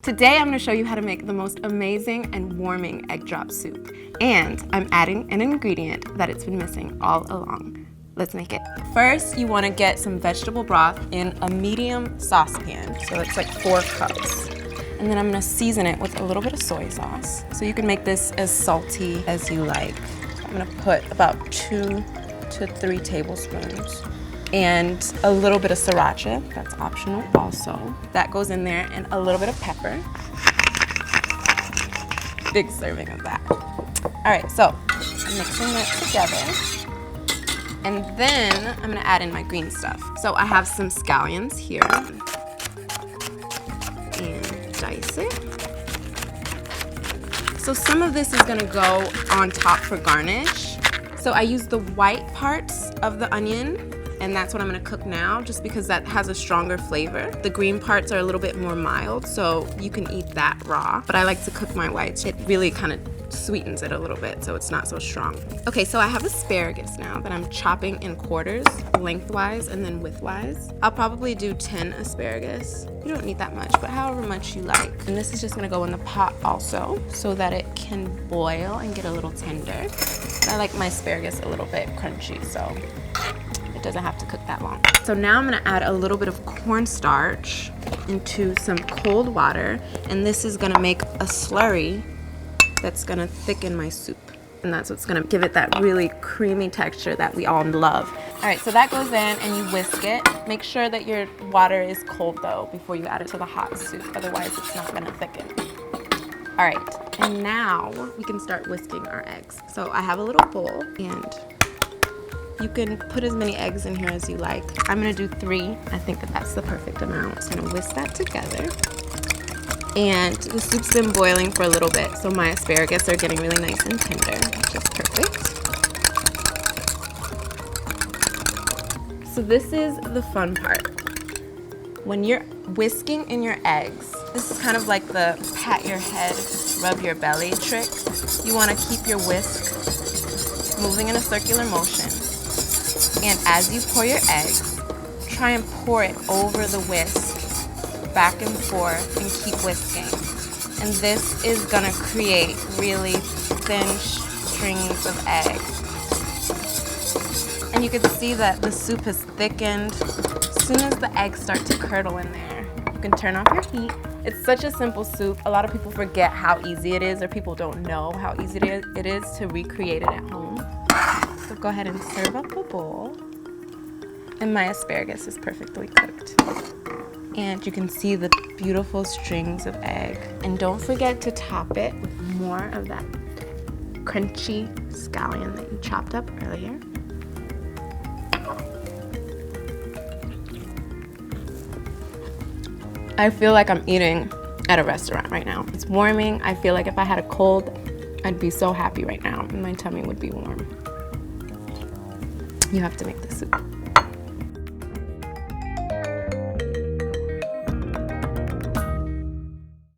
Today I'm going to show you how to make the most amazing and warming egg drop soup. And I'm adding an ingredient that it's been missing all along. Let's make it. First, you want to get some vegetable broth in a medium saucepan. So it's like 4 cups. And then I'm going to season it with a little bit of soy sauce. So you can make this as salty as you like. I'm going to put about 2 to 3 tablespoons. And a little bit of Sriracha, that's optional also. That goes in there, and a little bit of pepper. Big serving of that. All right, so I'm mixing that together. And then I'm gonna add in my green stuff. So I have some scallions here. And dice it. So some of this is gonna go on top for garnish. So I use the white parts of the onion, and that's what I'm gonna cook now, just because that has a stronger flavor. The green parts are a little bit more mild, so you can eat that raw, but I like to cook my whites. It really kind of sweetens it a little bit, so it's not so strong. Okay, so I have asparagus now that I'm chopping in quarters, lengthwise and then widthwise. I'll probably do 10 asparagus. You don't need that much, but however much you like. And this is just gonna go in the pot also, so that it can boil and get a little tender. I like my asparagus a little bit crunchy, so it doesn't have to cook that long. So now I'm gonna add a little bit of cornstarch into some cold water, and this is gonna make a slurry that's gonna thicken my soup. And that's what's gonna give it that really creamy texture that we all love. All right, so that goes in and you whisk it. Make sure that your water is cold though before you add it to the hot soup, otherwise it's not gonna thicken. All right, and now we can start whisking our eggs. So I have a little bowl, and you can put as many eggs in here as you like. I'm gonna do 3. I think that that's the perfect amount. So I'm gonna whisk that together. And the soup's been boiling for a little bit, so my asparagus are getting really nice and tender, which is perfect. So this is the fun part. When you're whisking in your eggs, this is kind of like the pat your head, rub your belly trick. You wanna keep your whisk moving in a circular motion. And as you pour your eggs, try and pour it over the whisk, back and forth, and keep whisking. And this is gonna create really thin strings of eggs. And you can see that the soup has thickened. As soon as the eggs start to curdle in there, you can turn off your heat. It's such a simple soup. A lot of people forget how easy it is, or people don't know how easy it is to recreate it at home. So go ahead and serve up a bowl. And my asparagus is perfectly cooked. And you can see the beautiful strings of egg. And don't forget to top it with more of that crunchy scallion that you chopped up earlier. I feel like I'm eating at a restaurant right now. It's warming. I feel like if I had a cold, I'd be so happy right now, and my tummy would be warm. You have to make this soup.